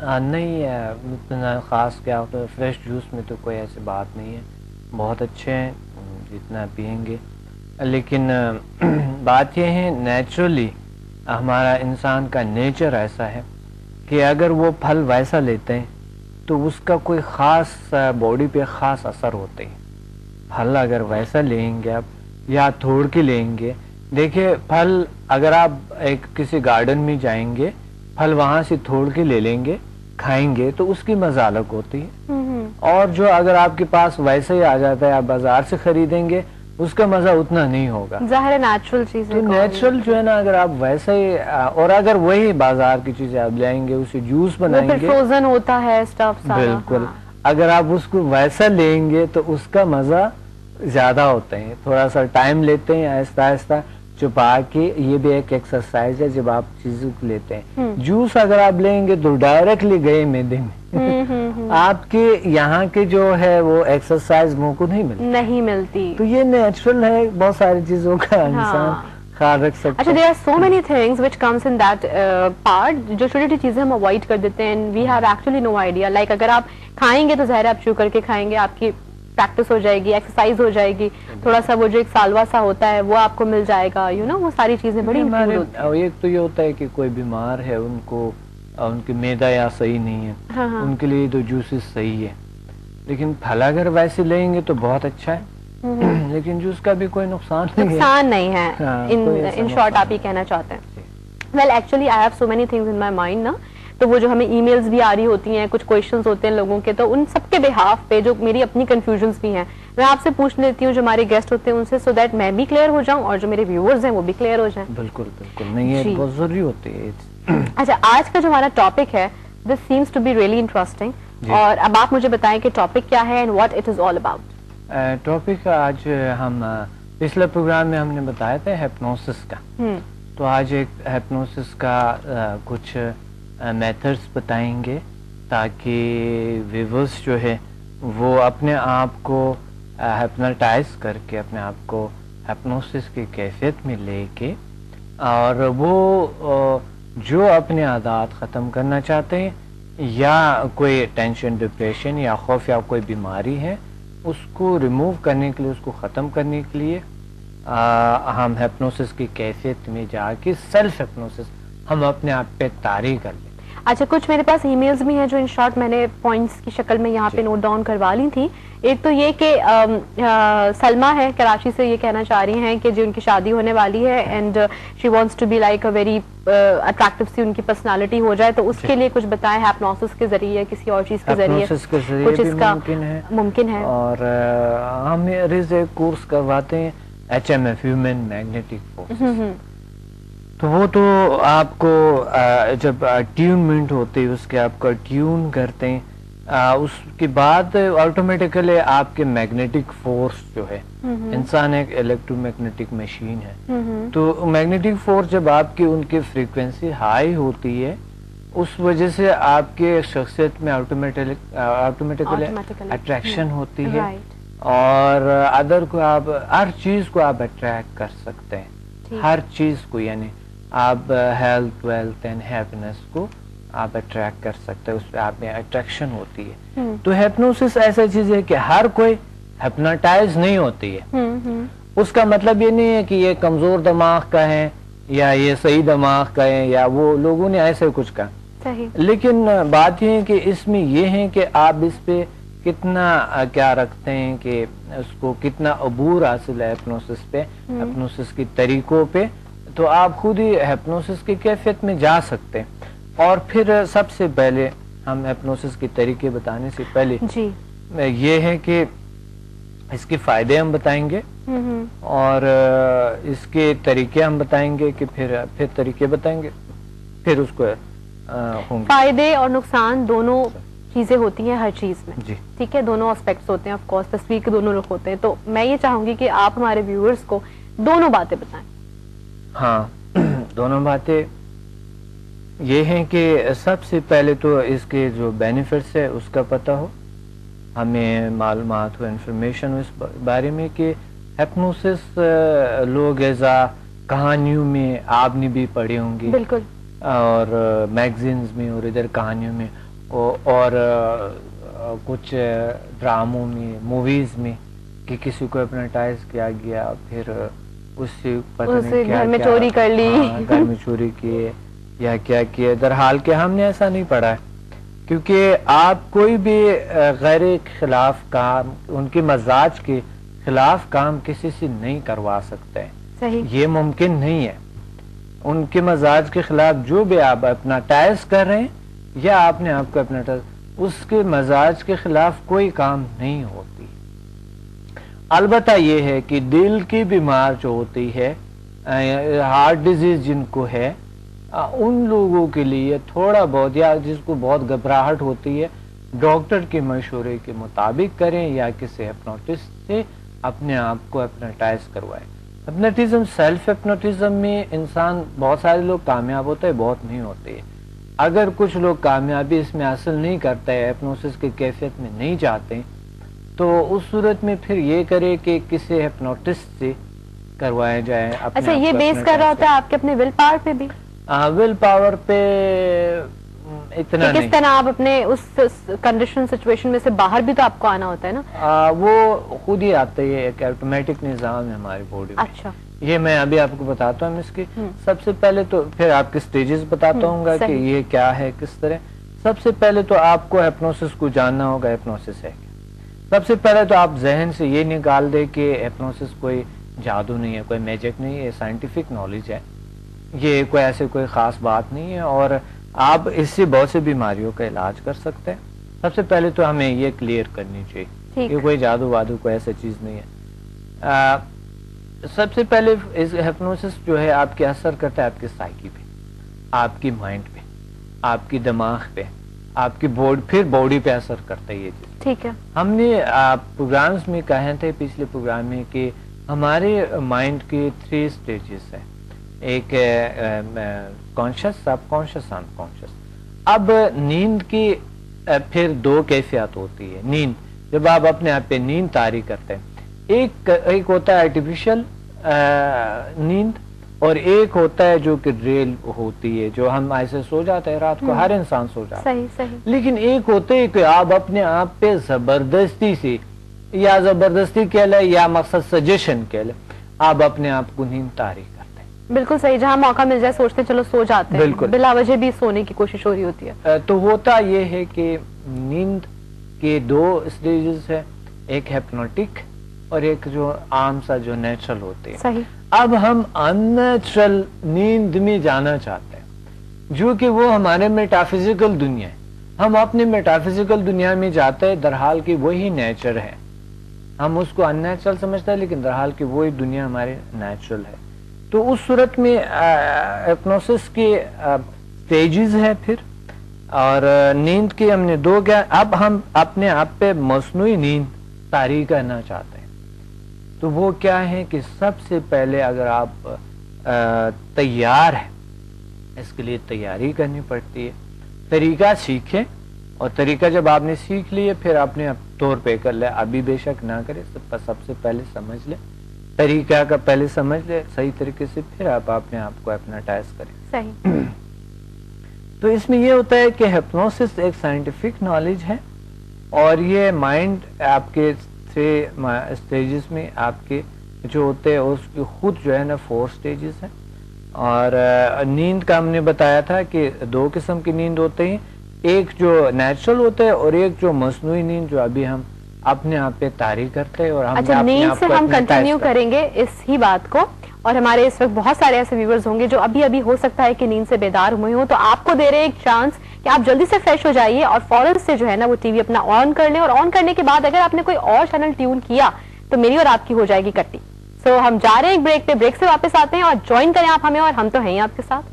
نہیں اتنا خاص کیا ہوتا ہے، فریش جوس میں تو کوئی ایسی بات نہیں ہے، بہت اچھے ہیں جتنا پئیں گے، لیکن بات یہ ہے نیچرلی ہمارا انسان کا نیچر ایسا ہے کہ اگر وہ پھل ویسا لیتے ہیں تو اس کا کوئی خاص باڈی پہ خاص اثر ہوتے ہیں. پھل اگر ویسا لیں گے آپ یا توڑ کے لیں گے، دیکھیے پھل اگر آپ ایک کسی گارڈن میں جائیں گے، پھل وہاں سے توڑ کے لے لیں گے کھائیں گے تو اس کی مزہ الگ ہوتی ہے، اور جو اگر آپ کے پاس ویسے ہی آ جاتا ہے آپ بازار سے خریدیں گے اس کا مزہ اتنا نہیں ہوگا. ظاہر ہے نیچرل چیزیں تو نیچرل جو ہے نا، اگر آپ ویسے ہی اور اگر وہی بازار کی چیزیں آپ لائیں گے اسے جوس بنائیں گے، فروزن ہوتا ہے اسٹف سارا. بالکل اگر آپ اس کو ویسا لیں گے تو اس کا مزہ زیادہ ہوتا ہے. تھوڑا سا ٹائم لیتے ہیں آہستہ آہستہ چھپا کے، یہ بھی ایک ایکسرسائز ہے جب آپ چیزوں کو لیتے ہیں. جوس اگر آپ لیں گے تو ڈائریکٹلی گئے میدے میں، آپ کے یہاں کے جو ہے وہ ایکسرسائز منہ کو نہیں ملتی. تو یہ نیچرل ہے، بہت ساری چیزوں کا انسان خیال رکھ سکتا ہے. اچھا، there are so many things which comes in that part جو چھوٹی چھوٹی چیزیں ہم اوائڈ کر دیتے ہیں. We have actually no idea. Like اگر آپ کھائیں گے تو ظاہر آپ چو کر کے کھائیں گے، آپ کی پریکٹس ہو جائے گی، ایکسرسائز ہو جائے گی، تھوڑا سا وہ جو ایک سالوا سا ہوتا ہے وہ آپ کو مل جائے گا. وہ ساری چیزیں بڑی امپروو ہوتی ہیں. ایک تو یہ ہوتا ہے کہ کوئی بیمار ہے، ان کی معدہ یا صحیح نہیں ہے، ان کے لیے تو جوسز صحیح ہے. لیکن پھل اگر ویسے لیں گے تو بہت اچھا ہے، لیکن جوس کا بھی کوئی نقصان نہیں ہے. ان شارٹ آپ یہ کہنا چاہتے ہیں. Well actually I have so many things in my mind نا، تو وہ جو ہمیں ای میلز بھی آ رہی ہوتی ہیں، کچھ کویشچنز ہوتے ہیں لوگوں کے، تو ان سب کے بہاف پہ جو میری اپنی کنفیوژنس بھی ہیں میں آپ سے پوچھ لیتی ہوں جو ہمارے گیسٹ ہوتے ہیں ان سے، سو دیٹ میں بھی کلیئر ہو جاؤں اور جو میرے ویورز ہیں وہ بھی کلیئر ہو جائیں. بالکل نہیں، یہ بہت ضروری ہوتی ہے. اچھا، آج کا جو ہمارا ٹاپک ہے this seems to be really interesting, اور اب آپ مجھے بتائیں کہ ٹاپک کیا ہے and what it is all about. Topic آج ہم پچھلے پروگرام میں ہم نے بتایا تھا ہیپنوسس کا، تو آج ایک ہیپنوسس کا کچھ میتھڈس بتائیں گے تاکہ ویورز جو ہے وہ اپنے آپ کو ہیپنوٹائز کر کے اپنے آپ کو ہیپنوسس کی کیفیت میں لے کے، اور وہ جو اپنے عادات ختم کرنا چاہتے ہیں یا کوئی ٹینشن، ڈپریشن یا خوف یا کوئی بیماری ہے اس کو ریموو کرنے کے لیے، اس کو ختم کرنے کے لیے ہم ہیپنوسس کی کیفیت میں جا کے سیلف ہیپنوسس ہم اپنے آپ پہ طاری کر لیں. اچھا، کچھ میرے پاس ای میلز بھی ہیں جو ان شارٹ میں نے پوائنٹس کی شکل میں یہاں پہ نوٹ ڈاؤن کروا لی تھی. ایک تو یہ کہ سلمہ ہے کراچی سے، یہ کہنا چاہ رہی ہیں کہ جو ان کی شادی ہونے والی ہے and she wants to be like a very attractive سی ان کی پرسنالٹی ہو جائے، تو اس کے لیے کچھ بتائیں ہیپنوسس کے ذریعے، کسی اور چیز کے ذریعے کچھ اس کا ممکن ہے. اور ہم ایک کورس کرواتے ہیں HMF، ہیومن میگنیٹک فورس. تو وہ تو آپ کو جب ٹیونمنٹ ہوتی ہے اس کے آپ کا ٹیون کرتے ہیں، اس کے بعد آٹومیٹیکلی آپ کے میگنیٹک فورس جو ہے، انسان ایک الیکٹرو میگنیٹک مشین ہے، تو میگنیٹک فورس جب آپ کی ان کی فریکوینسی ہائی ہوتی ہے اس وجہ سے آپ کے شخصیت میں آٹومیٹیکلی اٹریکشن ہوتی ہے، اور ادر کو آپ ہر چیز کو آپ اٹریکٹ کر سکتے ہیں، ہر چیز کو، یعنی آپ ہیلتھ، ویلتھ اینڈ ہیپینس کو آپ اٹریکٹ کر سکتے ہیں، اس پہ آپ میں اٹریکشن ہوتی ہے. تو ہیپنوسس ایسا چیز ہے کہ ہر کوئی ہیپنوٹائز نہیں ہوتی ہے. اس کا مطلب یہ نہیں ہے کہ یہ کمزور دماغ کا ہے یا یہ صحیح دماغ کا ہے، یا وہ لوگوں نے ایسے کچھ کہا. لیکن بات یہ ہے کہ اس میں یہ ہے کہ آپ اس پہ کتنا کیا رکھتے ہیں، کہ اس کو کتنا عبور حاصل ہے ہیپنوسس پہ، ہیپنوسس کی طریقوں پہ، تو آپ خود ہی ہیپنوسس کی کیفیت میں جا سکتے ہیں. اور پھر سب سے پہلے ہم ہیپنوسس کے طریقے بتانے سے پہلے یہ ہے کہ اس کے فائدے ہم بتائیں گے اور اس کے طریقے ہم بتائیں گے، کہ پھر طریقے بتائیں گے، پھر اس کو ہوں گے. فائدے اور نقصان دونوں چیزیں ہوتی ہیں ہر چیز میں، ٹھیک ہے، دونوں اسپیکٹس ہوتے ہیں، آف کورس تصویر کے دونوں رخ ہوتے ہیں. تو میں یہ چاہوں گی کہ آپ ہمارے ویورز کو دونوں باتیں بتائیں. ہاں، دونوں باتیں یہ ہیں کہ سب سے پہلے تو اس کے جو بینیفٹس ہے اس کا پتہ ہو، ہمیں معلومات ہو، انفارمیشن ہو اس بارے میں کہ ہیپنوسس لوگ ایزا کہانیوں میں آپ نے بھی پڑھی ہوں گی، بالکل، اور میگزینز میں اور ادھر کہانیوں میں اور کچھ ڈراموں میں موویز میں کہ کسی کو ہپنوٹائز کیا گیا پھر اس سے پتہ نہیں کیا گھر میں چوری کر لی، گھر میں چوری کیے یا کیا کیے، در حال کہ ہم نے ایسا نہیں پڑھا ہے، کیونکہ آپ کوئی بھی غیر خلاف کام، ان کے مزاج کے خلاف کام کسی سے نہیں کروا سکتے ہیں، صحیح، یہ ممکن نہیں ہے۔ ان کے مزاج کے خلاف جو بھی آپ اپنا ٹائز کر رہے ہیں یا آپ نے آپ کو اپنا ٹائز، اس کے مزاج کے خلاف کوئی کام نہیں ہوتی۔ البتہ یہ ہے کہ دل کی بیمار جو ہوتی ہے، ہارٹ ڈیزیز جن کو ہے، ان لوگوں کے لیے تھوڑا بہت، یا جس کو بہت گھبراہٹ ہوتی ہے، ڈاکٹر کے مشورے کے مطابق کریں یا کسی ہپنوٹسٹ سے اپنے آپ کو ہپنوٹائز کروائیں۔ ہپنوٹزم، سیلف ہپنوٹزم میں انسان، بہت سارے لوگ کامیاب ہوتے ہیں، بہت نہیں ہوتے ہیں۔ اگر کچھ لوگ کامیابی اس میں حاصل نہیں کرتے ہیں، ہپنوسس کی کیفیت میں نہیں جاتے، تو اس صورت میں پھر یہ کرے کہ کسی ہپنوٹسٹ سے کروایا جائے۔ اچھا، یہ بیس کر رہا ہوتا ہے آپ کے اپنے ول پاور پہ بھی؟ ول پاور پہ اتنا نہیں، کس طرح آپ اپنے اس کنڈیشن سچویشن میں سے باہر بھی تو آپ کو آنا ہوتا ہے نا؟ وہ خود ہی آتے ہیں، ایک آٹومیٹک نظام ہے ہماری باڈی میں۔ اچھا، یہ میں ابھی آپ کو بتاتا ہوں اس کی سب سے پہلے تو، پھر آپ کے سٹیجز بتاتا ہوں گا کہ یہ کیا ہے، کس طرح۔ سب سے پہلے تو آپ کو ہپنوسس کو جاننا ہوگا، ہپنوسس ہے کیا۔ سب سے پہلے تو آپ ذہن سے یہ نکال دے کہ ہپنوسس کوئی جادو نہیں ہے، کوئی میجک نہیں ہے، یہ سائنٹیفک نالج ہے، یہ کوئی ایسے کوئی خاص بات نہیں ہے، اور آپ اس سے بہت سی بیماریوں کا علاج کر سکتے ہیں۔ سب سے پہلے تو ہمیں یہ کلیئر کرنی چاہیے کہ کوئی جادو وادو کوئی ایسا چیز نہیں ہے۔ سب سے پہلے ہپنوسس جو ہے آپ کے اثر کرتا ہے آپ کے سائیکی پہ، آپ کی مائنڈ پہ، آپ کی دماغ پہ، آپ کی پھر باڈی پہ اثر کرتا ہے یہ چیز۔ ٹھیک ہے، ہم نے پروگرامز میں کہے تھے پچھلے پروگرام میں کہ ہمارے مائنڈ کے 3 سٹیجز ہیں، ایک کانشس، سب کانشس، ان کانشس۔ اب نیند کی پھر 2 کیفیات ہوتی ہے۔ نیند، جب آپ اپنے آپ پہ نیند طاری کرتے ہیں، ایک ہوتا ہے آرٹیفیشل نیند، اور ایک ہوتا ہے جو کہ ریل ہوتی ہے، جو ہم ایسے سو جاتے ہیں رات کو، ہر انسان سو جاتا ہے، صحیح صحیح، لیکن ایک ہوتے ہے کہ آپ اپنے آپ پہ زبردستی سے، یا زبردستی کہہ لیں یا مقصد سجیشن کہہ لیں، آپ اپنے آپ کو نیند طاری کرتے ہیں۔ بالکل صحیح، جہاں موقع مل جائے سوچتے چلو سو جاتے ہیں، بالکل، بلا وجہ بھی سونے کی کوشش ہو رہی ہوتی ہے۔ تو ہوتا یہ ہے کہ نیند کے 2 سٹیجز ہیں، ایک ہپنوٹک اور ایک جو عام سا جو نیچرل ہوتے ہیں۔ صحیح، اب ہم ان نیچرل نیند میں جانا چاہتے ہیں، جو کہ وہ ہمارے میٹافزیکل دنیا ہے۔ ہم اپنے میٹافزیکل دنیا میں جاتے ہیں، درحال کہ وہی نیچر ہے، ہم اس کو ان نیچرل سمجھتے ہیں، لیکن درحال کہ وہی دنیا ہمارے نیچرل ہے۔ تو اس صورت میں ہپنوسس کے سٹیجز ہیں پھر، اور نیند کی ہم نے 2 کیا۔ اب ہم اپنے آپ پہ مصنوعی نیند طاری کرنا چاہتے ہیں، تو وہ کیا ہے کہ سب سے پہلے اگر آپ تیار ہیں، اس کے لیے تیاری کرنی پڑتی ہے، طریقہ سیکھیں، اور طریقہ جب آپ نے سیکھ لیے پھر اپنے طور پہ کر لیں، ابھی بے شک نہ کریں، سب سے پہلے سمجھ لیں طریقہ کا، پہلے سمجھ لیں صحیح طریقے سے، پھر آپ اپنے آپ کو ہپنوٹائز کریں۔ صحیح، تو اس میں یہ ہوتا ہے کہ ہپنوسس ایک سائنٹیفک نالج ہے، اور یہ مائنڈ آپ کے 3 سٹیجز میں آپ کے جو ہوتے ہیں، اس کی خود جو ہے نا 4 سٹیجز ہیں۔ اور نیند کا ہم نے بتایا تھا کہ 2 قسم کی نیند ہوتے ہیں، ایک جو نیچرل ہوتا ہے اور ایک جو مصنوعی نیند جو ابھی ہم اپنے آپ پہ طاری کرتے ہیں، اور ہم اچھا، نیند سے ہم کنٹینیو کریں گے اس ہی بات کو، اور ہمارے اس وقت بہت سارے ایسے ویورز ہوں گے جو ابھی ہو سکتا ہے کہ نیند سے بیدار ہوئے ہوں، تو آپ کو دے رہے ایک چانس کہ آپ جلدی سے فریش ہو جائیے اور فوراً سے جو ہے نا وہ ٹی وی اپنا آن کر لیں، اور آن کرنے کے بعد اگر آپ نے کوئی اور چینل ٹیون کیا تو میری اور آپ کی ہو جائے گی کٹی۔ سو ہم جا رہے ہیں ایک بریک پہ، بریک سے واپس آتے ہیں، اور جوائن کریں آپ ہمیں، اور ہم تو ہیں ہی آپ کے ساتھ۔